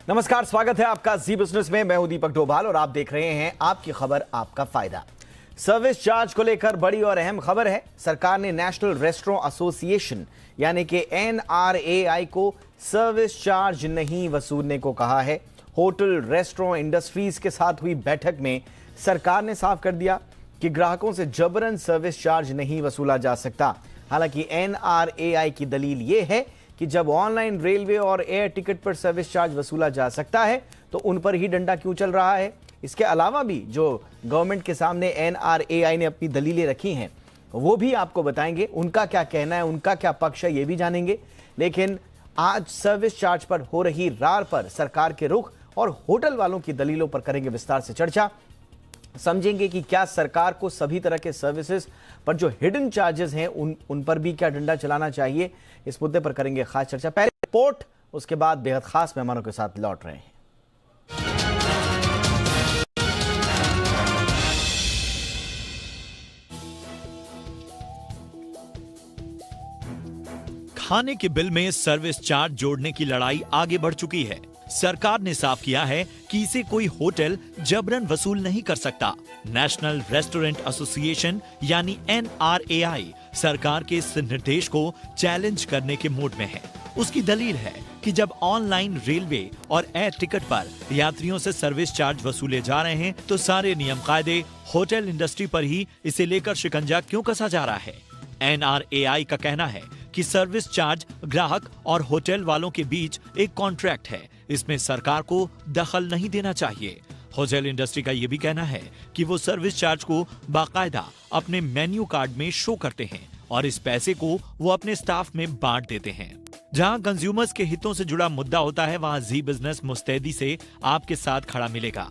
नमस्कार, स्वागत है आपका जी बिजनेस में। मैं हूं दीपक डोभाल और आप देख रहे हैं आपकी खबर आपका फायदा। सर्विस चार्ज को लेकर बड़ी और अहम खबर है। सरकार ने नेशनल रेस्टोरेंट एसोसिएशन यानी कि NRAI को सर्विस चार्ज नहीं वसूलने को कहा है। होटल रेस्टोरेंट इंडस्ट्रीज के साथ हुई बैठक में सरकार ने साफ कर दिया कि ग्राहकों से जबरन सर्विस चार्ज नहीं वसूला जा सकता। हालांकि NRAI की दलील यह है कि जब ऑनलाइन रेलवे और एयर टिकट पर सर्विस चार्ज वसूला जा सकता है तो उन पर ही डंडा क्यों चल रहा है। इसके अलावा भी जो गवर्नमेंट के सामने NRAI ने अपनी दलीलें रखी हैं वो भी आपको बताएंगे, उनका क्या कहना है, उनका क्या पक्ष है, ये भी जानेंगे। लेकिन आज सर्विस चार्ज पर हो रही रार पर सरकार के रुख और होटल वालों की दलीलों पर करेंगे विस्तार से चर्चा। समझेंगे कि क्या सरकार को सभी तरह के सर्विसेज पर जो हिडन चार्जेस हैं उन पर भी क्या डंडा चलाना चाहिए। इस मुद्दे पर करेंगे खास चर्चा। पहले रिपोर्ट, उसके बाद बेहद खास मेहमानों के साथ लौट रहे हैं। खाने के बिल में सर्विस चार्ज जोड़ने की लड़ाई आगे बढ़ चुकी है। सरकार ने साफ किया है कि इसे कोई होटल जबरन वसूल नहीं कर सकता। नेशनल रेस्टोरेंट एसोसिएशन यानी NRAI सरकार के इस निर्देश को चैलेंज करने के मूड में है। उसकी दलील है कि जब ऑनलाइन रेलवे और एयर टिकट पर यात्रियों से सर्विस चार्ज वसूले जा रहे हैं तो सारे नियम कायदे होटल इंडस्ट्री पर ही इसे लेकर शिकंजा क्यों कसा जा रहा है। NRAI का कहना है कि सर्विस चार्ज ग्राहक और होटल वालों के बीच एक कॉन्ट्रैक्ट है, इसमें सरकार को दखल नहीं देना चाहिए। होटल इंडस्ट्री का यह भी कहना है कि वो सर्विस चार्ज को बाकायदा अपने मेन्यू कार्ड में शो करते हैं और इस पैसे को वो अपने स्टाफ में बांट देते हैं। जहां कंज्यूमर्स के हितों से जुड़ा मुद्दा होता है वहां जी बिजनेस मुस्तैदी से आपके साथ खड़ा मिलेगा।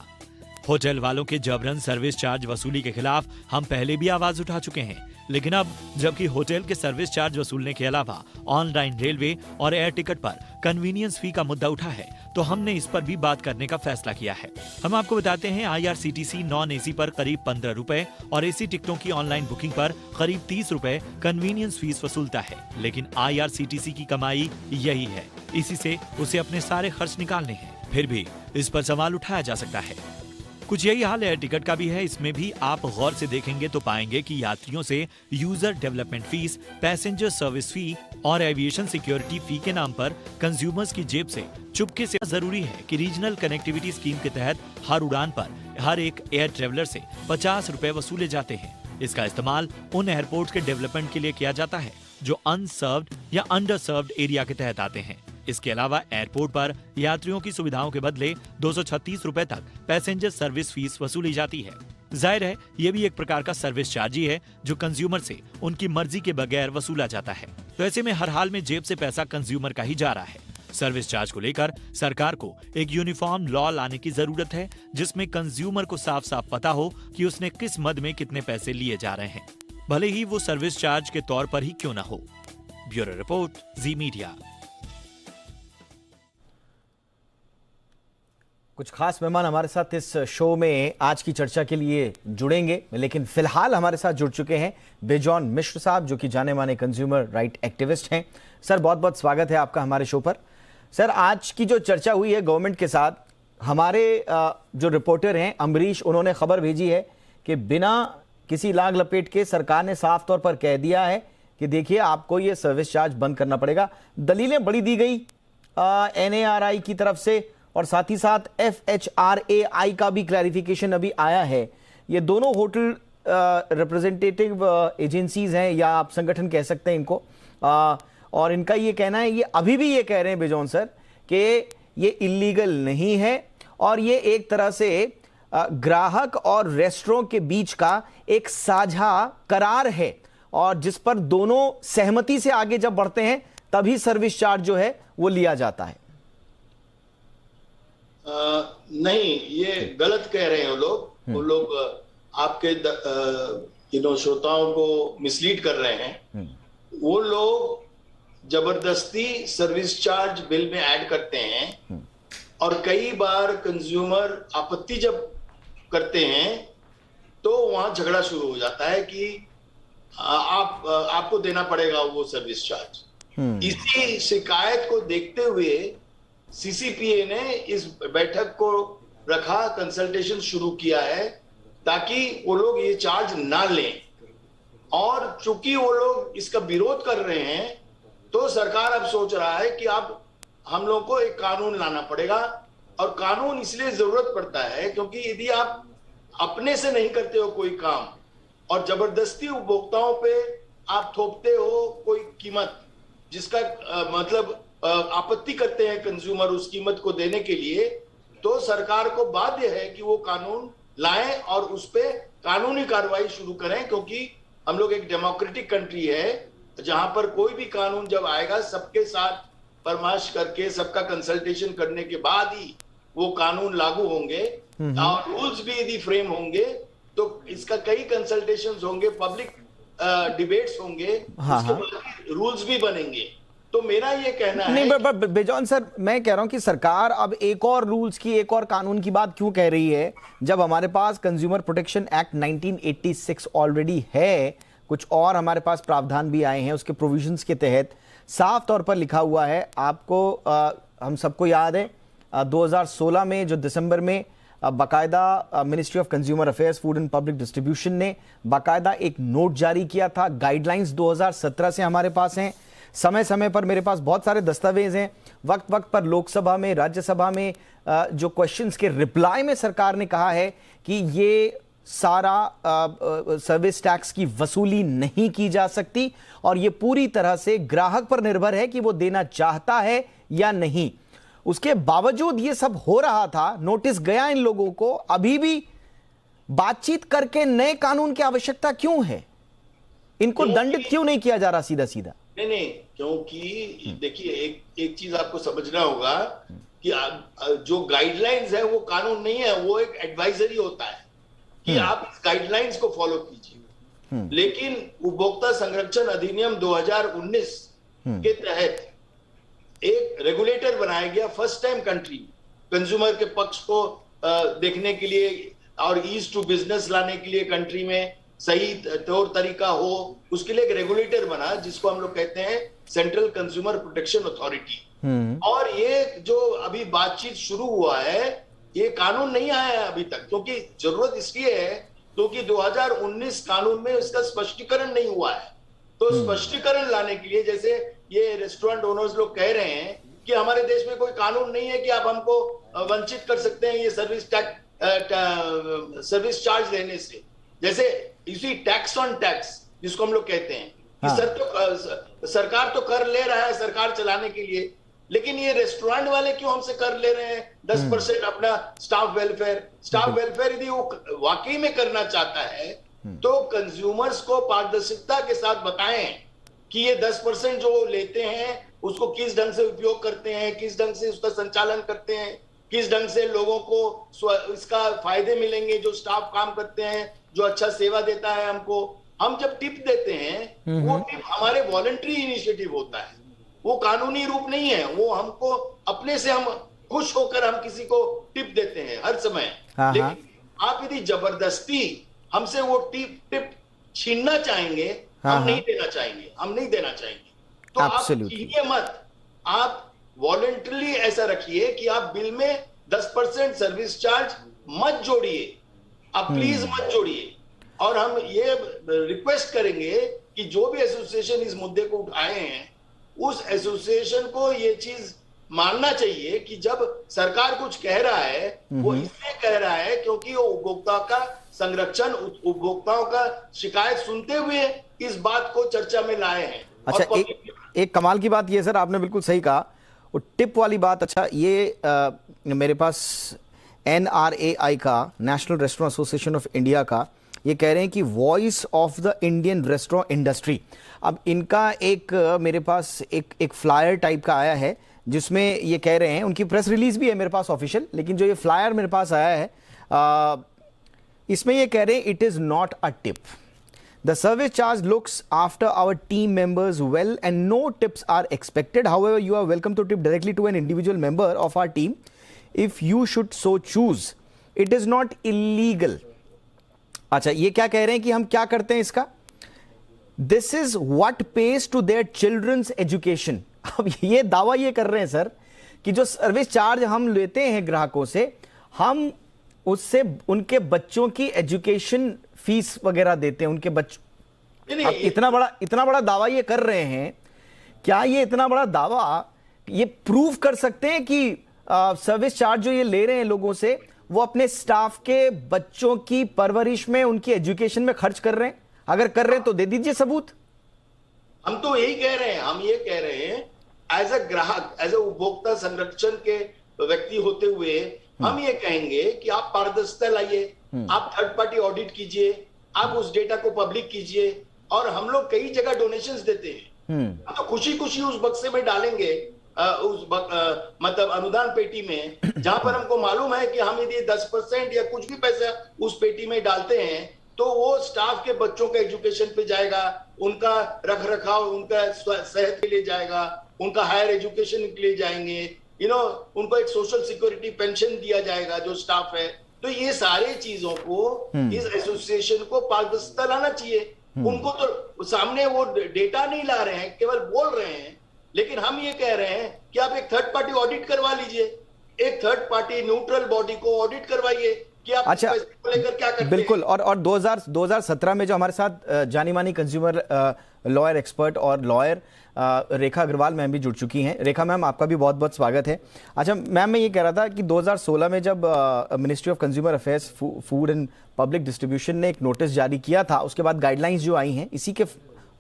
होटल वालों के जबरन सर्विस चार्ज वसूली के खिलाफ हम पहले भी आवाज उठा चुके हैं, लेकिन अब जबकि होटल के सर्विस चार्ज वसूलने के अलावा ऑनलाइन रेलवे और एयर टिकट पर कन्वीनियंस फी का मुद्दा उठा है तो हमने इस पर भी बात करने का फैसला किया है। हम आपको बताते हैं IRCTC नॉन AC पर करीब 15 रुपए और AC टिकटों की ऑनलाइन बुकिंग पर करीब 30 रुपए कन्वीनियंस फीस वसूलता है, लेकिन IRCTC की कमाई यही है, इसी से उसे अपने सारे खर्च निकालने हैं। फिर भी इस पर सवाल उठाया जा सकता है। कुछ यही हाल एयर टिकट का भी है। इसमें भी आप गौर से देखेंगे तो पाएंगे कि यात्रियों से user development fees, passenger service fee और एविएशन सिक्योरिटी फी के नाम पर कंज्यूमर्स की जेब से चुपके से। जरूरी है कि रीजनल कनेक्टिविटी स्कीम के तहत हर उड़ान पर हर एक एयर ट्रेवलर से 50 रुपए वसूले जाते हैं। इसका इस्तेमाल उन एयरपोर्ट के डेवलपमेंट के लिए किया जाता है जो अनसर्व्ड या अंडर सर्व्ड एरिया के तहत आते हैं। इसके अलावा एयरपोर्ट पर यात्रियों की सुविधाओं के बदले 236 रुपए तक पैसेंजर सर्विस फीस वसूली जाती है। जाहिर है ये भी एक प्रकार का सर्विस चार्ज ही है जो कंज्यूमर से उनकी मर्जी के बगैर वसूला जाता है। तो ऐसे में हर हाल में जेब से पैसा कंज्यूमर का ही जा रहा है। सर्विस चार्ज को लेकर सरकार को एक यूनिफॉर्म लॉ लाने की जरूरत है जिसमें कंज्यूमर को साफ साफ पता हो कि उसने किस मद में कितने पैसे लिए जा रहे हैं, भले ही वो सर्विस चार्ज के तौर पर ही क्यों न हो। ब्यूरो रिपोर्ट, जी मीडिया। कुछ खास मेहमान हमारे साथ इस शो में आज की चर्चा के लिए जुड़ेंगे, लेकिन फिलहाल हमारे साथ जुड़ चुके हैं बेजॉन मिश्र साहब जो कि जाने माने कंज्यूमर राइट एक्टिविस्ट हैं। सर, बहुत बहुत स्वागत है आपका हमारे शो पर। सर, आज की जो चर्चा हुई है गवर्नमेंट के साथ, हमारे जो रिपोर्टर हैं अम्बरीश, उन्होंने खबर भेजी है कि बिना किसी लाग लपेट के सरकार ने साफ तौर पर कह दिया है कि देखिए आपको ये सर्विस चार्ज बंद करना पड़ेगा। दलीलें बड़ी दी गई NARI की तरफ से और साथ ही साथ FHRAI का भी क्लैरिफिकेशन अभी आया है। ये दोनों होटल रिप्रेजेंटेटिव एजेंसीज हैं या आप संगठन कह सकते हैं इनको, और इनका ये कहना है, ये अभी भी ये कह रहे हैं बेजॉन सर कि ये इलीगल नहीं है और ये एक तरह से ग्राहक और रेस्टोरेंट के बीच का एक साझा करार है और जिस पर दोनों सहमति से आगे जब बढ़ते हैं तभी सर्विस चार्ज जो है वो लिया जाता है। नहीं, ये गलत कह रहे हैं वो लोग आपके श्रोताओं को मिसलीड कर रहे हैं। वो लोग जबरदस्ती सर्विस चार्ज बिल में ऐड करते हैं और कई बार कंज्यूमर आपत्ति जब करते हैं तो वहां झगड़ा शुरू हो जाता है कि आपको देना पड़ेगा वो सर्विस चार्ज। इसी शिकायत को देखते हुए सीसीपीए ने इस बैठक को रखा, कंसल्टेशन शुरू किया है ताकि वो लोग ये चार्ज ना लें। और चूंकि वो लोग इसका विरोध कर रहे हैं तो सरकार अब सोच रहा है कि अब हम लोग को एक कानून लाना पड़ेगा। और कानून इसलिए जरूरत पड़ता है क्योंकि यदि आप अपने से नहीं करते हो कोई काम और जबरदस्ती उपभोक्ताओं पे आप थोपते हो कोई कीमत जिसका मतलब आपत्ति करते हैं कंज्यूमर उस कीमत को देने के लिए, तो सरकार को बाध्य है कि वो कानून लाएं और उस पे कानूनी कार्रवाई शुरू करें। क्योंकि हम लोग एक डेमोक्रेटिक कंट्री है जहां पर कोई भी कानून जब आएगा सबके साथ परामर्श करके सबका कंसल्टेशन करने के बाद ही वो कानून लागू होंगे और रूल्स भी यदि फ्रेम होंगे तो इसका कई कंसल्टेशंस होंगे, पब्लिक डिबेट्स होंगे, उसके बाद रूल्स भी बनेंगे। तो मेरा ये कहना है नहीं, बेजॉन सर, मैं कह रहा हूं कि सरकार अब एक और रूल्स की, एक और कानून की बात क्यों कह रही है जब हमारे पास कंज्यूमर प्रोटेक्शन एक्ट 1986 ऑलरेडी है। कुछ और हमारे पास प्रावधान भी आए हैं, उसके प्रोविजंस के तहत साफ तौर पर लिखा हुआ है। आपको हम सबको याद है 2016 में जो दिसंबर में बाकायदा ministry of consumer affairs, food and public distribution ने बाकायदा एक नोट जारी किया था। गाइडलाइंस 2017 से हमारे पास हैं। समय समय पर मेरे पास बहुत सारे दस्तावेज हैं। वक्त वक्त पर लोकसभा में, राज्यसभा में जो क्वेश्चंस के रिप्लाई में सरकार ने कहा है कि ये सारा सर्विस टैक्स की वसूली नहीं की जा सकती और ये पूरी तरह से ग्राहक पर निर्भर है कि वो देना चाहता है या नहीं। उसके बावजूद ये सब हो रहा था, नोटिस गया इन लोगों को, अभी भी बातचीत करके नए कानून की आवश्यकता क्यों है? इनको दंडित क्यों नहीं किया जा रहा सीधा सीधा? नहीं, क्योंकि देखिए एक चीज आपको समझना होगा कि जो गाइडलाइंस है वो कानून नहीं है, वो एक एडवाइजरी होता है कि आप इस गाइडलाइंस को फॉलो कीजिए। लेकिन उपभोक्ता संरक्षण अधिनियम 2019 के तहत एक रेगुलेटर बनाया गया फर्स्ट टाइम कंट्री कंज्यूमर के पक्ष को देखने के लिए और ईज टू बिजनेस लाने के लिए कंट्री में सही तौर तरीका हो, उसके लिए एक रेगुलेटर बना जिसको हम लोग कहते हैं सेंट्रल कंज्यूमर प्रोटेक्शन अथॉरिटी। और ये जो अभी बातचीत शुरू हुआ है ये कानून नहीं आया है अभी तक, क्योंकि जरूरत इसलिए है क्योंकि 2019 कानून में इसका स्पष्टीकरण नहीं हुआ है। तो स्पष्टीकरण लाने के लिए, जैसे ये रेस्टोरेंट ओनर्स लोग कह रहे हैं कि हमारे देश में कोई कानून नहीं है कि आप हमको वंचित कर सकते हैं ये सर्विस चार्ज देने से। जैसे इसी टैक्स ऑन टैक्स जिसको हम लोग कहते हैं कि सरकार तो कर ले रहा है सरकार चलाने के लिए, लेकिन ये रेस्टोरेंट वाले क्यों हमसे कर ले रहे हैं 10% अपना स्टाफ वेलफेयर यदि वो वाकई में करना चाहता है तो कंज्यूमर्स को पारदर्शिता के साथ बताएं कि ये 10% जो लेते हैं उसको किस ढंग से उपयोग करते हैं, किस ढंग से उसका संचालन करते हैं, किस ढंग से लोगों को इसका फायदे मिलेंगे, जो स्टाफ काम करते हैं, जो अच्छा सेवा देता है हमको। हम जब टिप देते हैं वो टिप हमारे वॉलंटरी इनिशिएटिव होता है, वो कानूनी रूप नहीं है। वो हमको अपने से हम खुश होकर हम किसी को टिप देते हैं हर समय। लेकिन आप यदि जबरदस्ती हमसे वो टिप छीनना चाहेंगे, हम नहीं देना चाहेंगे। तो आप छीनिए मत, आप वॉलंटरली ऐसा रखिए कि आप बिल में 10% सर्विस चार्ज मत जोड़िए, आप प्लीज मत जोड़िए। और हम ये रिक्वेस्ट करेंगे कि जो भी एसोसिएशन इस मुद्दे को उठाए हैं उस एसोसिएशन को ये चीज मानना चाहिए कि जब सरकार कुछ कह रहा है वो इसलिए कह रहा है क्योंकि वो उपभोक्ता का संरक्षण, उपभोक्ताओं का शिकायत सुनते हुए इस बात को चर्चा में लाए हैं। अच्छा, एक कमाल की बात ये सर आपने बिल्कुल सही कहा, वो टिप वाली बात। अच्छा, ये मेरे पास NRAI का, national restaurant association of India का, ये कह रहे हैं कि voice of the Indian restaurant industry. अब इनका एक मेरे पास एक फ्लायर टाइप का आया है जिसमें ये कह रहे हैं, उनकी प्रेस रिलीज भी है मेरे पास ऑफिशियल, लेकिन जो ये फ्लायर मेरे पास आया है इसमें ये कह रहे हैं it is not a tip. The service charge looks after our team members well and no tips are expected. However, you are welcome to tip directly to an individual member of our team if you should so choose. It is not illegal. अच्छा, ये क्या कह रहे हैं कि हम क्या करते हैं इसका? This is what pays to their children's education. अब ये दावा ये कर रहे हैं सर कि जो सर्विस चार्ज हम लेते हैं ग्राहकों से, हम उससे उनके बच्चों की एजुकेशन फीस वगैरह देते हैं, उनके बच्चों। अब इतना बड़ा दावा ये कर रहे हैं, क्या ये इतना बड़ा दावा ये प्रूव कर सकते हैं कि सर्विस चार्ज जो ये ले रहे हैं लोगों से, वो अपने स्टाफ के बच्चों की परवरिश में, उनकी एजुकेशन में खर्च कर रहे हैं? अगर कर रहे हैं तो दे दीजिए सबूत। हम तो यही कह रहे हैं, हम ये कह रहे हैं एज अ ग्राहक, एज अ उपभोक्ता संरक्षण के व्यक्ति होते हुए हम ये कहेंगे कि आप पारदर्शिता लाइए, आप थर्ड पार्टी ऑडिट कीजिए, आप उस डेटा को पब्लिक कीजिए। और हम लोग कई जगह डोनेशंस देते हैं, हम तो खुशी खुशी उस बक्से में डालेंगे, मतलब अनुदान पेटी में, जहां पर हमको मालूम है कि हम यदि 10% या कुछ भी पैसा उस पेटी में डालते हैं तो वो स्टाफ के बच्चों का एजुकेशन पे जाएगा, उनका रख रखाव, उनका सेहत के लिए जाएगा, उनका हायर एजुकेशन के लिए जाएंगे, उनको एक सोशल सिक्योरिटी पेंशन दिया जाएगा जो स्टाफ है। तो ये सारे चीजों को, इस एसोसिएशन को पारदर्शिता लाना चाहिए। उनको तो सामने वो डेटा नहीं ला रहे हैं, केवल बोल रहे हैं। लेकिन हम ये कह रहे हैं कि आप एक थर्ड पार्टी ऑडिट करवा लीजिए, एक थर्ड पार्टी न्यूट्रल बॉडी को ऑडिट करवाइए कि आप अच्छा, लेकर क्या करते बिल्कुल। हैं। और 2017 में जो हमारे साथ जानी मानी कंज्यूमर लॉयर एक्सपर्ट और लॉयर रेखा अग्रवाल मैम भी जुड़ चुकी हैं। रेखा मैम, आपका भी बहुत बहुत स्वागत है। अच्छा मैम, मैं ये कह रहा था कि 2016 में जब ministry of consumer affairs, food and public distribution ने एक नोटिस जारी किया था, उसके बाद गाइडलाइंस जो आई हैं इसी के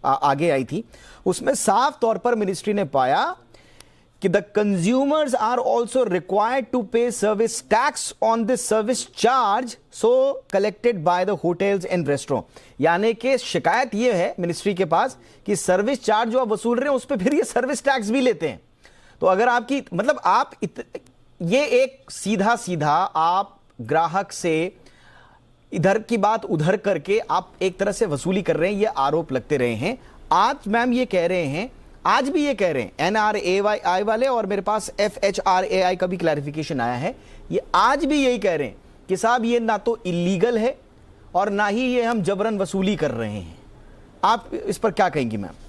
आगे आई थी, उसमें साफ तौर पर मिनिस्ट्री ने पाया कि the consumers are also required to pay service tax on this service charge so collected by the hotels and restaurant. यानी कि शिकायत यह है मिनिस्ट्री के पास कि सर्विस चार्ज जो आप वसूल रहे हैं उस पर फिर ये सर्विस टैक्स भी लेते हैं। तो अगर आपकी मतलब ये एक सीधा सीधा आप ग्राहक से इधर की बात उधर करके आप एक तरह से वसूली कर रहे हैं, ये आरोप लगते रहे हैं। आज मैम ये कह रहे हैं, आज भी ये कह रहे हैं NRAI वाले, और मेरे पास FHRAI का भी क्लैरिफिकेशन आया है, ये आज भी यही कह रहे हैं कि साहब ये ना तो इलीगल है और ना ही ये हम जबरन वसूली कर रहे हैं। आप इस पर क्या कहेंगी मैम?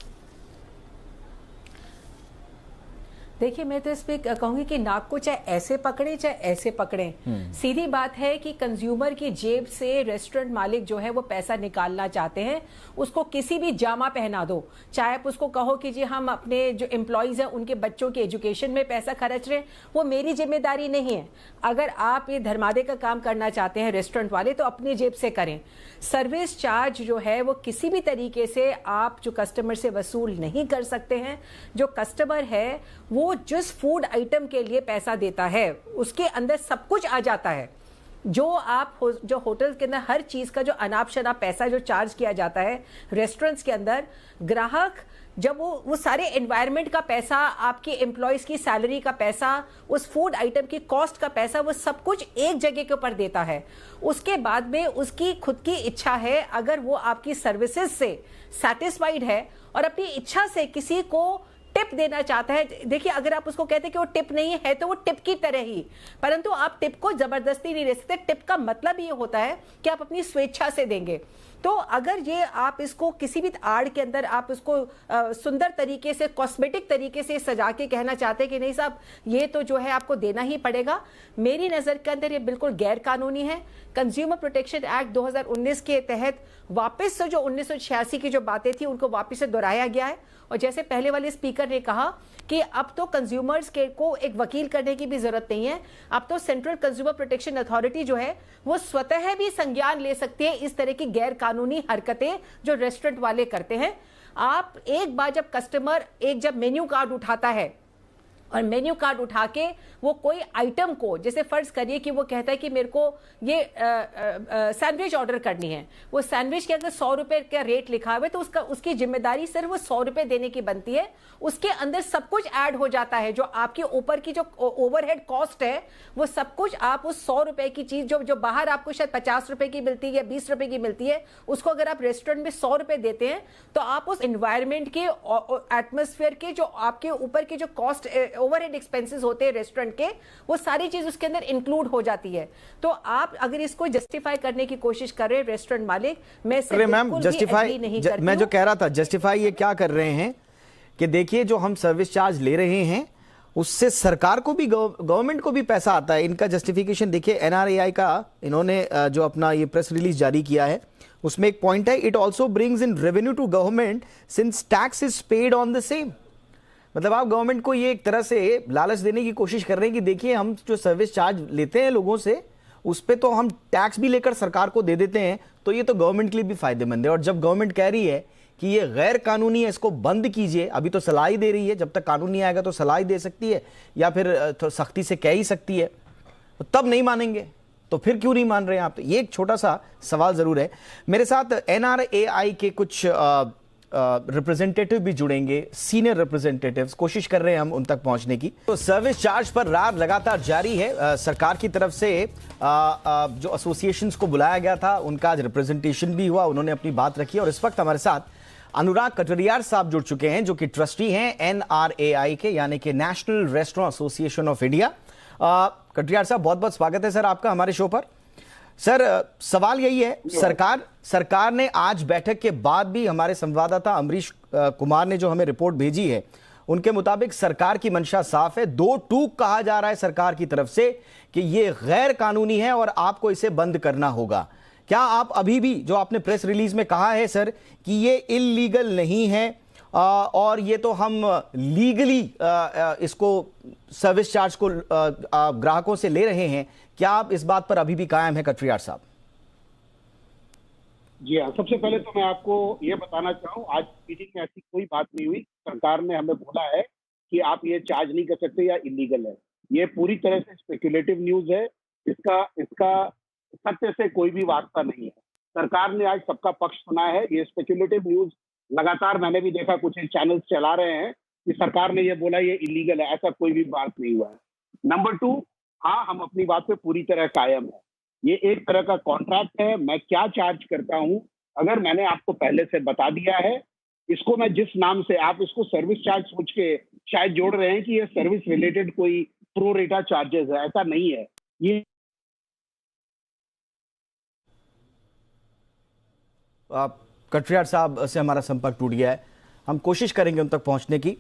देखिए, मैं तो इस पे कहूंगी कि नाक को चाहे ऐसे पकड़े चाहे ऐसे पकड़े। सीधी बात है कि कंज्यूमर की जेब से रेस्टोरेंट मालिक जो है वो पैसा निकालना चाहते हैं, उसको किसी भी जामा पहना दो, चाहे आप उसको कहो कि जी हम अपने जो एम्प्लॉयज हैं उनके बच्चों के एजुकेशन में पैसा खर्च रहे हैं, वो मेरी जिम्मेदारी नहीं है। अगर आप ये धर्मादे का काम करना चाहते हैं रेस्टोरेंट वाले, तो अपनी जेब से करें। सर्विस चार्ज जो है वो किसी भी तरीके से आप जो कस्टमर से वसूल नहीं कर सकते हैं। जो कस्टमर है वो जिस फूड आइटम के लिए पैसा देता है उसके अंदर सब कुछ आ जाता है। जो होटल के अंदर हर चीज का जो अनाप शनाप पैसा जो चार्ज किया जाता है रेस्टोरेंट्स के अंदर, ग्राहक जब वो सारे एनवायरनमेंट का पैसा, आपके एम्प्लॉयज की सैलरी का पैसा, उस फूड आइटम की कॉस्ट का पैसा, वो सब कुछ एक जगह के ऊपर देता है। उसके बाद में उसकी खुद की इच्छा है, अगर वो आपकी सर्विसेज से सेटिस्फाइड है और अपनी इच्छा से किसी को टिप देना चाहता है, देखिए अगर आप उसको कहते हैं कि वो टिप नहीं है तो वो टिप की तरह ही, परंतु आप टिप को जबरदस्ती नहीं दे सकते। टिप का मतलब ये होता है कि आप अपनी स्वेच्छा से देंगे। तो अगर ये आप इसको किसी भी आड़ के अंदर आप इसको सुंदर तरीके से, कॉस्मेटिक तरीके से सजा के कहना चाहते हैं कि नहीं साहब ये तो जो है आपको देना ही पड़ेगा, मेरी नज़र के अंदर ये बिल्कुल गैर कानूनी है। कंज्यूमर प्रोटेक्शन एक्ट 2019 के तहत वापस से जो 1986 की जो बातें थी उनको वापस से दोहराया गया है। और जैसे पहले वाले स्पीकर ने कहा कि अब तो कंज्यूमर्स के को एक वकील करने की भी जरूरत नहीं है, अब तो सेंट्रल कंज्यूमर प्रोटेक्शन अथॉरिटी जो है वो स्वतः भी संज्ञान ले सकती है इस तरह की गैर कानूनी हरकतें जो रेस्टोरेंट वाले करते हैं। आप एक बार जब कस्टमर जब मेन्यू कार्ड उठाता है और मेन्यू कार्ड उठा के वो कोई आइटम को, जैसे फर्ज करिए कि वो कहता है कि मेरे को ये सैंडविच ऑर्डर करनी है, वो सैंडविच के अगर 100 रुपए का रेट लिखा हुआ है तो उसकी जिम्मेदारी सिर्फ वो 100 रुपए देने की बनती है। उसके अंदर सब कुछ ऐड हो जाता है, जो आपके ऊपर की जो ओवरहेड कॉस्ट है वो सब कुछ आप उस 100 रुपए की चीज जो बाहर आपको शायद 50 रुपए की मिलती है या 20 रुपए की मिलती है, उसको अगर आप रेस्टोरेंट में 100 रुपए देते हैं तो आप उस एनवायरमेंट के, एटमोस्फेयर के, जो आपके ऊपर की जो कॉस्ट ओवरहेड एक्सपेंसेस होते हैं रेस्टोरेंट के, वो सारी चीज उसके अंदर इंक्लूड हो जाती है। तो आप अगर इसको जस्टिफाई करने की कोशिश कर रहे हैं रेस्टोरेंट मालिक, मैं जस्टिफाई नहीं करती। मैं जो कह रहा था, जस्टिफाई ये क्या कर रहे हैं कि देखिए जो हम सर्विस चार्ज ले रहे हैं उससे सरकार को भी, गवर्नमेंट को भी पैसा आता है। इनका जस्टिफिकेशन देखिए, एनआरएआई का इन्होंने जो अपना ये प्रेस रिलीज जारी किया है, उसमें एक पॉइंट है, it also brings in revenue to government since tax is paid on the same. मतलब आप गवर्नमेंट को ये एक तरह से लालच देने की कोशिश कर रहे हैं कि देखिए हम जो सर्विस चार्ज लेते हैं लोगों से, उस पर तो हम टैक्स भी लेकर सरकार को दे देते हैं, तो ये तो गवर्नमेंट के लिए भी फायदेमंद है। और जब गवर्नमेंट कह रही है कि ये गैर कानूनी है, इसको बंद कीजिए, अभी तो सलाह ही दे रही है, जब तक कानून नहीं आएगा तो सलाह ही दे सकती है या फिर तो सख्ती से कह ही सकती है, तो तब नहीं मानेंगे, तो फिर क्यों नहीं मान रहे हैं आप? तो ये एक छोटा सा सवाल जरूर है। मेरे साथ एनआरएआई के कुछ रिप्रेजेंटेटिव भी जुड़ेंगे, सीनियर रिप्रेजेंटेटिव्स, कोशिश कर रहे हैं हम उन तक पहुंचने की। तो सर्विस चार्ज पर रार लगातार जारी है। सरकार की तरफ से जो एसोसिएशंस को बुलाया गया था, उनका आज रिप्रेजेंटेशन भी हुआ, उन्होंने अपनी बात रखी। और इस वक्त हमारे साथ अनुराग कटरियार साहब जुड़ चुके हैं, जो कि ट्रस्टी हैं एनआरएआई के, यानी कि national restaurant association of India. Katariar साहब, बहुत बहुत स्वागत है सर आपका हमारे शो पर। सर, सवाल यही है, सरकार ने आज बैठक के बाद भी, हमारे संवाददाता अमरीश कुमार ने जो हमें रिपोर्ट भेजी है, उनके मुताबिक सरकार की मंशा साफ है। दो टूक कहा जा रहा है सरकार की तरफ से कि ये गैर कानूनी है और आपको इसे बंद करना होगा। क्या आप अभी भी, जो आपने प्रेस रिलीज में कहा है सर कि ये इल्लीगल नहीं है और ये तो हम लीगली इसको सर्विस चार्ज को ग्राहकों से ले रहे हैं, क्या आप इस बात पर अभी भी कायम है कटरियार साहब? जी हाँ, सबसे पहले तो मैं आपको ये बताना चाहूँ, आज मीटिंग में ऐसी कोई बात नहीं हुई। सरकार ने हमें बोला है कि आप ये चार्ज नहीं कर सकते या इलीगल है। ये पूरी तरह से स्पेकुलेटिव न्यूज है, इसका सत्य से कोई भी वास्ता नहीं है। सरकार ने आज सबका पक्ष सुना है। ये स्पेकुलेटिव न्यूज लगातार मैंने भी देखा, कुछ चैनल्स चला रहे हैं कि सरकार ने ये बोला ये इलीगल है, ऐसा कोई भी बात नहीं हुआ है। नंबर 2, हाँ, हम अपनी बात पे पूरी तरह कायम है। ये एक तरह का कॉन्ट्रैक्ट है। मैं क्या चार्ज करता हूँ, अगर मैंने आपको पहले से बता दिया है, इसको मैं जिस नाम से, आप इसको सर्विस चार्ज सोच के शायद जोड़ रहे हैं कि ये सर्विस रिलेटेड कोई प्रो रेटा चार्जेस है, ऐसा नहीं है। ये कटरियार साहब से हमारा संपर्क टूट गया है, हम कोशिश करेंगे उन तक पहुंचने की।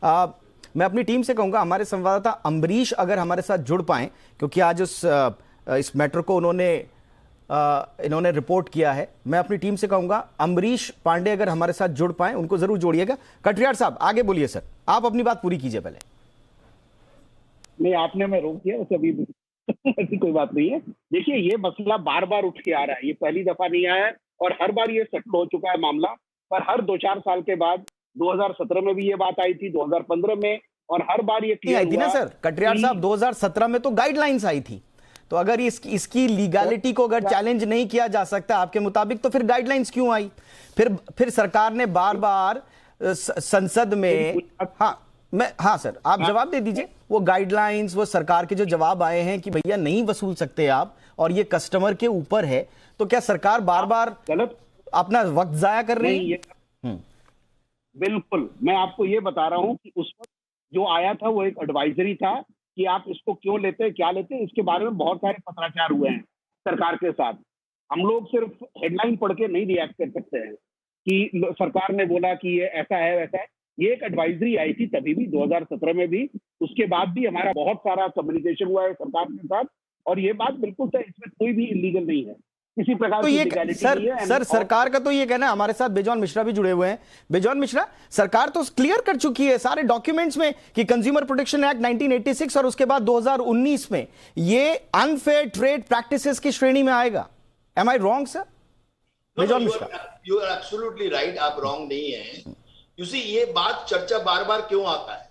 मैं अपनी टीम से कहूंगा, हमारे संवाददाता अमरीश अगर हमारे साथ जुड़ पाएं, क्योंकि आज इस मैटर को इन्होंने रिपोर्ट किया है। मैं अपनी टीम से कहूंगा अमरीश पांडे अगर हमारे साथ जुड़ पाएं, उनको जरूर जोड़िएगा। कटरियार साहब आगे बोलिए सर, आप अपनी बात पूरी कीजिए पहले। नहीं, आपने मैं रोक दिया उसे, अभी ऐसी कोई बात नहीं है। देखिए, ये मसला बार बार उठ के आ रहा है, ये पहली दफा नहीं आया है और हर बार ये सेटल हो चुका है मामला। पर हर 2-4 साल के बाद 2017 में भी ये बात आई थी, 2015 में, और हर बार ये आई थी ना सर कटरियार साहब। 2017 में तो गाइडलाइंस आई थी, तो अगर इसकी लीगैलिटी को अगर चैलेंज नहीं किया जा सकता आपके मुताबिक, तो फिर गाइडलाइंस क्यों आई? फिर सरकार ने बार बार संसद में, हाँ सर आप जवाब दे दीजिए। वो गाइडलाइंस, वो सरकार के जो जवाब आए हैं कि भैया नहीं वसूल सकते आप और ये कस्टमर के ऊपर है, तो क्या सरकार बार बार गलत अपना वक्त जाया कर रही है? बिल्कुल, मैं आपको ये बता रहा हूं कि उस वक्त जो आया था वो एक एडवाइजरी था कि आप इसको क्यों लेते हैं, क्या लेते हैं। इसके बारे में बहुत सारे पत्राचार हुए हैं सरकार के साथ। हम लोग सिर्फ हेडलाइन पढ़ के नहीं रिएक्ट कर सकते हैं कि सरकार ने बोला कि ये ऐसा है वैसा है। ये एक एडवाइजरी आई थी तभी भी, 2017 में भी, उसके बाद भी हमारा बहुत सारा कम्युनिकेशन हुआ है सरकार के साथ, और ये बात बिल्कुल सही, इसमें कोई भी इलीगल नहीं है, किसी प्रकार की लीगैलिटी नहीं है। सर सरकार का तो ये कहना है, हमारे साथ बेजॉन मिश्रा भी जुड़े हुए हैं। बेजॉन मिश्रा, सरकार तो क्लियर कर चुकी है सारे डॉक्यूमेंट्स में कि कंज्यूमर प्रोटेक्शन एक्ट 1986 और उसके बाद 2019 में ये अनफेयर ट्रेड प्रैक्टिसेस की श्रेणी में आएगा। Am I wrong sir? Bejon Mishra, you are absolutely right, आप रॉन्ग नहीं है। यू सी, ये बात चर्चा बार बार क्यों आता है?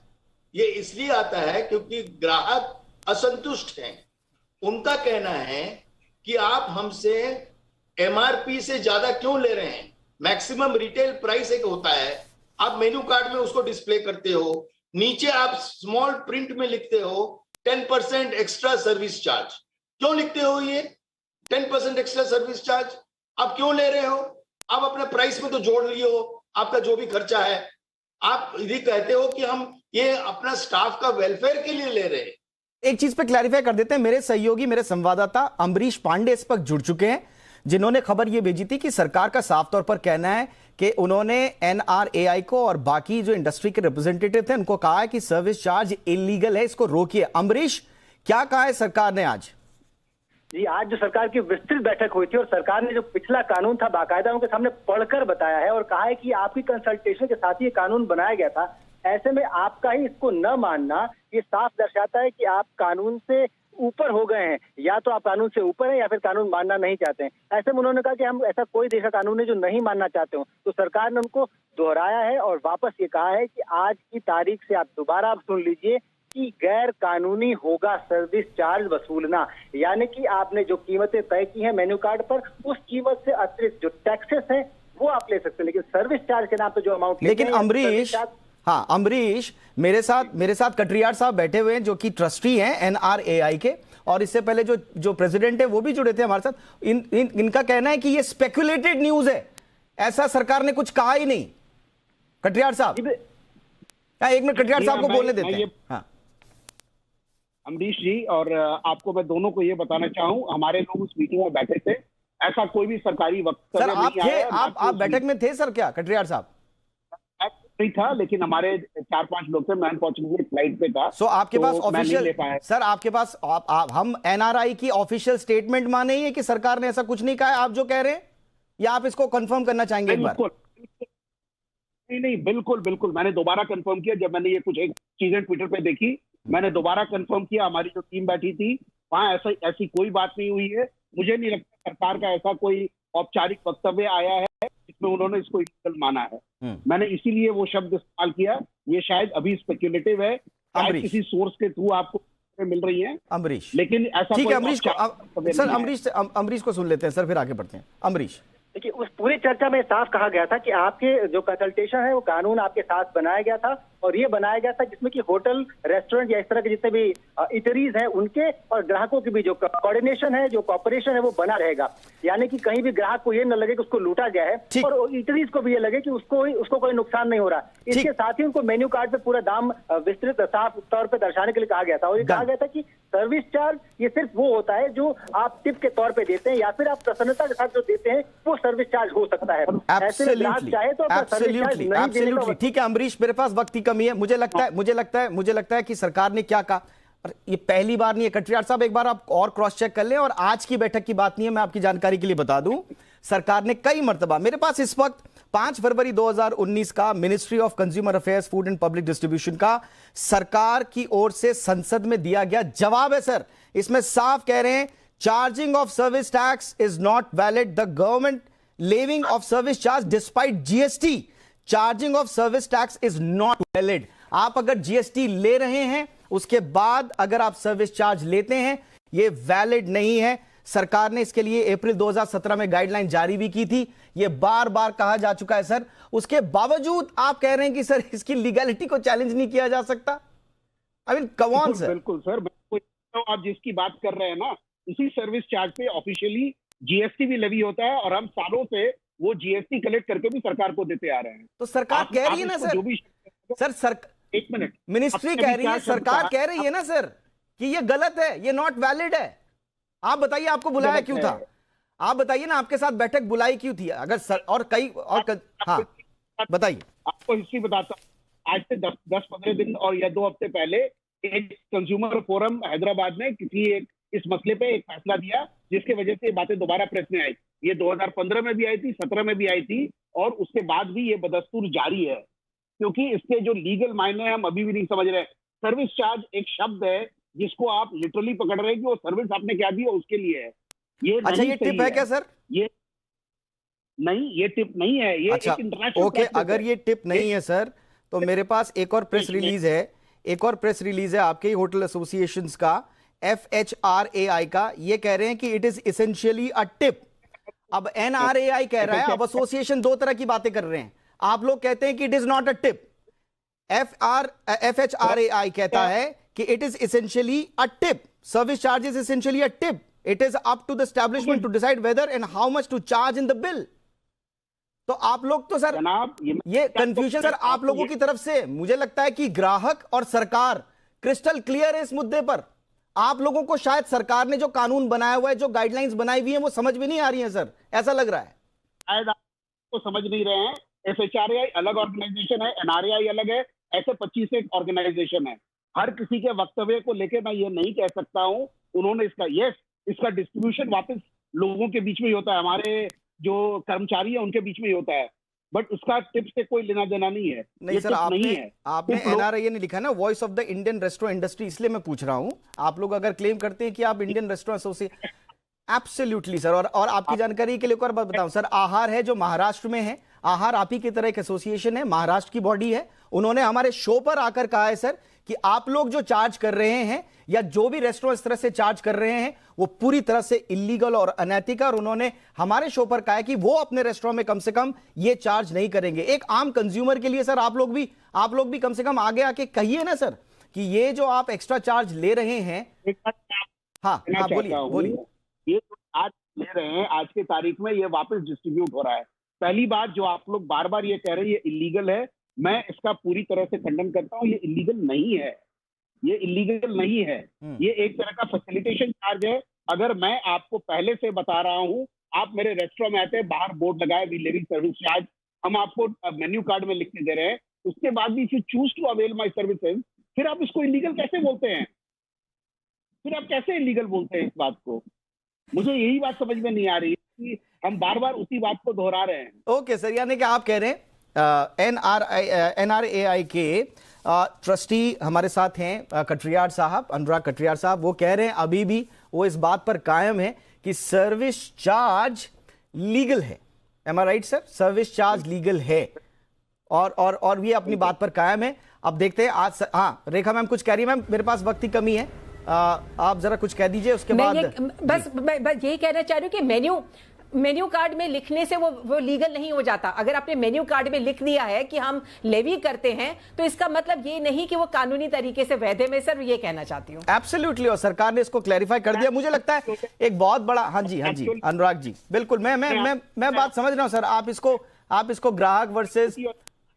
ये इसलिए आता है क्योंकि ग्राहक असंतुष्ट हैं। उनका कहना है कि आप हमसे एमआरपी से ज्यादा क्यों ले रहे हैं? मैक्सिमम रिटेल प्राइस एक होता है, आप मेन्यू कार्ड में उसको डिस्प्ले करते हो, नीचे आप स्मॉल प्रिंट में लिखते हो 10% एक्स्ट्रा सर्विस चार्ज। क्यों लिखते हो ये 10% एक्स्ट्रा सर्विस चार्ज? आप क्यों ले रहे हो? आप अपने प्राइस में तो जोड़ लिए हो आपका जो भी खर्चा है। आप ये कहते हो कि हम ये अपना स्टाफ का वेलफेयर के लिए ले रहे हैं। एक चीज पे क्लैरिफाई कर देते हैं, मेरे सहयोगी, मेरे संवाददाता अमरीश पांडे इस पर जुड़ चुके हैं, जिन्होंने खबर यह भेजी थी कि सरकार का साफ तौर पर कहना है कि उन्होंने NRAI को और बाकी जो इंडस्ट्री के रिप्रेजेंटेटिव थे उनको कहा है कि सर्विस चार्ज इलीगल है, इसको रोकिए। अमरीश, क्या कहा है सरकार ने आज? जी, आज जो सरकार की विस्तृत बैठक हुई थी और सरकार ने जो पिछला कानून था बाकायदा उनके सामने पढ़कर बताया है और कहा है कि आपकी कंसल्टेशन के साथ ही ये कानून बनाया गया था। ऐसे में आपका ही इसको न मानना ये साफ दर्शाता है कि आप कानून से ऊपर हो गए हैं, या तो आप कानून से ऊपर हैं या फिर कानून मानना नहीं चाहते हैं। ऐसे में उन्होंने कहा कि हम ऐसा कोई देश का कानून है जो नहीं मानना चाहते हो। तो सरकार ने उनको दोहराया है और वापस ये कहा है कि आज की तारीख से आप दोबारा सुन लीजिए कि गैर कानूनी होगा सर्विस चार्ज वसूलना, यानी कि आपने जो कीमतें तय की हैं मेन्यू कार्ड पर, उस कीमत से अतिरिक्त जो टैक्सेस हैं वो आप ले सकते हैं, लेकिन सर्विस चार्ज के नाम पे जो अमाउंट, लेकिन अमरीश, हाँ अमरीश, मेरे साथ कटरियार साहब बैठे हुए हैं जो कि ट्रस्टी हैं NRAI के, और इससे पहले जो प्रेसिडेंट है वो भी जुड़े थे हमारे साथ। इनका कहना है कि ये स्पेकुलेटेड न्यूज है, ऐसा सरकार ने कुछ कहा ही नहीं। कटरियार साहब, एक मिनट कटरियार साहब को बोलने देते हैं। हाँ अमरीश जी, और आपको मैं दोनों को ये बताना चाहूँ, हमारे लोग उस मीटिंग में बैठे थे, ऐसा कोई भी सरकारी वक्तव्य सर आप थे, आप बैठक में थे सर क्या कटरियार साहब? नहीं था, लेकिन हमारे 4-5 लोग थे, मैं अनफॉर्चुनेटली फ्लाइट पे था। सो आपके पास ऑफिशियल, सर आपके पास हम NRI की ऑफिशियल स्टेटमेंट माने ही है कि सरकार ने ऐसा कुछ नहीं कहा है आप जो कह रहे हैं, या आप इसको कंफर्म करना चाहेंगे एक बार? नहीं, बिल्कुल बिल्कुल, मैंने दोबारा कंफर्म किया। जब मैंने ये कुछ एक चीजें ट्विटर पे देखी, मैंने दोबारा कंफर्म किया। हमारी जो टीम बैठी थी वहां ऐसी कोई बात नहीं हुई है। मुझे नहीं लगता सरकार का ऐसा कोई औपचारिक वक्तव्य आया है जिसमें उन्होंने इसको इलीगल माना है। मैंने इसीलिए वो शब्द इस्तेमाल किया। ये शायद अभी स्पेक्युलेटिव है, शायद किसी सोर्स के थ्रू आपको मिल रही है अमरीश, लेकिन ऐसा ठीक है अमरीश को, सर अमरीश को सुन लेते हैं सर, फिर आगे बढ़ते हैं। अमरीश, देखिए, उस पूरी चर्चा में साफ कहा गया था कि आपके जो कंसल्टेशन है वो कानून आपके साथ बनाया गया था, और ये बनाया गया था जिसमें कि होटल, रेस्टोरेंट या इस तरह के जितने भी इटरीज हैं उनके और ग्राहकों की भी जो कोऑर्डिनेशन है, जो कॉपरेशन है वो बना रहेगा। यानी कि कहीं भी ग्राहक को ये न लगे कि उसको लूटा गया है, और इटरीज को भी ये लगे कि उसको कोई नुकसान नहीं हो रहा। इसके साथ ही उनको मेन्यू कार्ड पे पूरा दाम विस्तृत साफ तौर पर दर्शाने के लिए कहा गया था, और ये कहा गया था कि सर्विस चार्ज ये सिर्फ वो होता है जो आप टिप के तौर पे देते हैं या फिर आप प्रसन्नता के साथ जो देते हैं वो सर्विस चार्ज हो सकता है। ऐसे में ग्राहक चाहे तो अपना सर्विस चार्ज नहीं देने का। ठीक है अमरीश, मेरे पास वक्त की कमी है। मुझे लगता है कि सरकार ने क्या कहा, और ये पहली बार नहीं है। कटरियार साहब एक बार आप और क्रॉस चेक कर लें, और आज की बैठक की बात नहीं है, मैं आपकी जानकारी के लिए बता दूं, सरकार ने कई मर्तबा, मेरे पास इस वक्त 5 फरवरी 2019 का ministry of consumer affairs, food and public distribution का सरकार की ओर से संसद में दिया गया जवाब है सर। इसमें साफ कह रहे हैं, charging of service tax is not valid, the government levying of service charge despite GST, charging of service tax is not valid. आप अगर GST ले रहे हैं, उसके बाद अगर आप सर्विस चार्ज लेते हैं, यह वैलिड नहीं है। सरकार ने इसके लिए अप्रैल 2017 में गाइडलाइन जारी भी की थी, यह बार बार कहा जा चुका है सर। उसके बावजूद आप कह रहे हैं कि सर इसकी लीगैलिटी को चैलेंज नहीं किया जा सकता। I mean come on sir. बिल्कुल सर, बिल्कुल। तो आप जिसकी बात कर रहे हैं ना, इसी सर्विस चार्ज पे ऑफिशियली GST भी लेवी होता है, और हम सालों से वो GST कलेक्ट करके भी सरकार को देते आ रहे हैं। तो सरकार कह रही है ना सर, एक मिनट, मिनिस्ट्री कह रही है, सरकार कह रही है ना सर कि ये गलत है, ये नॉट वैलिड है। आप बताइए आपको बुलाया क्यों था? आप बताइए ना, आपके साथ बैठक बुलाई क्यों थी? अगर सर और कई और हाँ बताइए। आपको हिस्ट्री बताता हूं। आज से 10-15 दिन और या 2 हफ्ते पहले एक कंज्यूमर फोरम हैदराबाद में इस मसले पे एक फैसला दिया, जिसके वजह से ये बातें दोबारा प्रेस में आई। ये 2015 में भी आई थी, 17 में भी आई थी, और उसके बाद भी ये बदस्तूर जारी है, क्योंकि इसके जो लीगल मायने हम अभी भी नहीं समझ रहे। सर्विस चार्ज एक शब्द है जिसको आप लिटरली पकड़ रहे हैं कि वो सर्विस आपने क्या दी है उसके लिए है। ये अच्छा, ये टिप है क्या सर? ये नहीं, ये टिप नहीं है, ये अच्छा, एक इंटरनेशनल ओके, अगर ये टिप नहीं है सर, तो मेरे पास एक और प्रेस रिलीज है, आपके होटल एसोसिएशंस का, FHRAI का। ये कह रहे हैं कि it is essentially a tip. अब NRAI कह रहा है, अब एसोसिएशन दो तरह की बातें कर रहे हैं। आप लोग कहते हैं कि it is not a tip, FHRAI कहता है कि it is essentially a tip, service charge is essentially a tip, it is up to the establishment to decide whether and how much to charge in the bill. तो आप लोग तो sir, ये confusion sir आप लोगों की तरफ से, मुझे लगता है कि ग्राहक और सरकार क्रिस्टल क्लियर है इस मुद्दे पर। आप लोगों को शायद सरकार ने जो कानून बनाया हुआ है, जो गाइडलाइंस बनाई हुई है, वो समझ में नहीं आ रही है सर, ऐसा लग रहा है। शायद आप तो समझ नहीं रहे हैं। FHRAI अलग ऑर्गेनाइजेशन है, NRAI अलग है, ऐसे 25 एक ऑर्गेनाइजेशन है। हर किसी के वक्तव्य को लेके मैं ये नहीं कह सकता हूं उन्होंने इसका डिस्ट्रीब्यूशन वापस लोगों के बीच में ही होता है, हमारे जो कर्मचारी है उनके बीच में ही होता है, बट उसका टिप से कोई लेना देना नहीं है। नहीं सर, आपने NRAI ने लिखा ना, voice of the Indian restaurant industry, इसलिए मैं पूछ रहा हूं। आप लोग अगर क्लेम करते हैं कि आप Indian restaurant association, absolutely sir. और आपकी जानकारी के लिए एक और बात बताऊं सर, आहार है जो महाराष्ट्र में है, आहार आप ही की तरह एक एसोसिएशन है, महाराष्ट्र की बॉडी है। उन्होंने हमारे शो पर आकर कहा है सर कि आप लोग जो चार्ज कर रहे हैं या जो भी रेस्टोरेंट इस तरह से चार्ज कर रहे हैं वो पूरी तरह से इलीगल और अनैतिक है। और उन्होंने हमारे शो पर कहा है कि वो अपने रेस्टोरेंट में कम से कम ये चार्ज नहीं करेंगे। एक आम कंज्यूमर के लिए सर आप लोग भी कम से कम आगे आके कहिए ना सर कि ये जो आप एक्स्ट्रा चार्ज ले रहे हैं। हाँ बोलिए। ये आज ले रहे हैं, आज की तारीख में ये वापस डिस्ट्रीब्यूट हो रहा है। पहली बात जो आप लोग बार बार ये कह रहे हैं ये इलीगल है, मैं इसका पूरी तरह से खंडन करता हूं। ये इलीगल नहीं है, ये इलीगल नहीं है, ये एक तरह का फैसिलिटेशन चार्ज है। अगर मैं आपको पहले से बता रहा हूं, आप मेरे रेस्टोरेंट में आते हैं, बाहर बोर्ड लगाए वी लिविंग सर्विस चार्ज, हम आपको मेन्यू कार्ड में लिख के दे रहे हैं, उसके बाद भी if you choose to avail my services, फिर आप इसको इलीगल कैसे बोलते हैं? फिर आप कैसे इलीगल बोलते हैं इस बात को? मुझे यही बात समझ में नहीं आ रही है कि हम बार बार उसी बात को दोहरा रहे हैं। ओके सर, यानी कि आप कह रहे हैं NRAI के ट्रस्टी हमारे साथ हैं कटरियार साहब, अनुराग कटरियार साहब, वो कह रहे हैं अभी भी वो इस बात पर कायम है कि सर्विस चार्ज लीगल है। Am I right sir? Service charge legal है और ये अपनी बात पर कायम है। अब देखते हैं आज हाँ रेखा मैम कुछ कह रही है। मैम मेरे पास वक्त की कमी है, आप जरा कुछ कह दीजिए उसके बाद। बस यही कहना चाह रही हूँ कि मेन्यू कार्ड में लिखने से वो लीगल नहीं हो जाता। अगर आपने मेन्यू कार्ड में लिख दिया है कि हम लेवी करते हैं तो इसका मतलब ये नहीं कि वो कानूनी तरीके से वैध है। मैं सर ये कहना चाहती हूँ। एब्सोल्युटली, और सरकार ने इसको क्लैरिफाई कर दिया। मुझे लगता है एक बहुत बड़ा हाँ जी अनुराग जी बिल्कुल मैं बात समझ रहा हूँ सर। आप इसको ग्राहक वर्सेस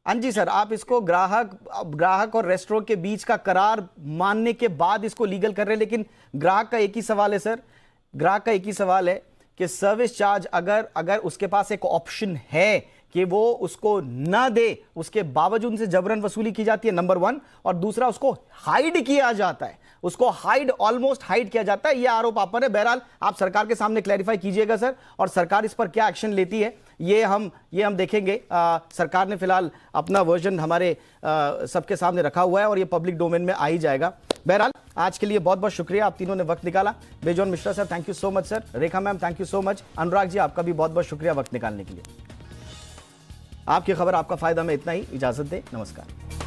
हाँ जी सर, आप इसको ग्राहक और रेस्टोरेंट के बीच का करार मानने के बाद इसको लीगल कर रहे हैं। लेकिन ग्राहक का एक ही सवाल है सर, ग्राहक का एक ही सवाल है कि सर्विस चार्ज अगर उसके पास एक ऑप्शन है कि वो उसको ना दे, उसके बावजूद उनसे जबरन वसूली की जाती है, नंबर 1, और दूसरा उसको हाइड किया जाता है, उसको ऑलमोस्ट हाइड किया जाता है। ये आरोप आप पर है। बहरहाल आप सरकार के सामने क्लैरिफाई कीजिएगा सर, और सरकार इस पर क्या एक्शन लेती है ये हम देखेंगे। सरकार ने फिलहाल अपना वर्जन हमारे सबके सामने रखा हुआ है और ये पब्लिक डोमेन में आ ही जाएगा। बहरहाल आज के लिए बहुत बहुत शुक्रिया, आप तीनों ने वक्त निकाला। Bejon Mishra sir thank you so much sir, Rekha ma'am thank you so much, Anurag ji आपका भी बहुत बहुत शुक्रिया वक्त निकालने के लिए। आपकी खबर आपका फायदा में इतना ही, इजाजत दें, नमस्कार।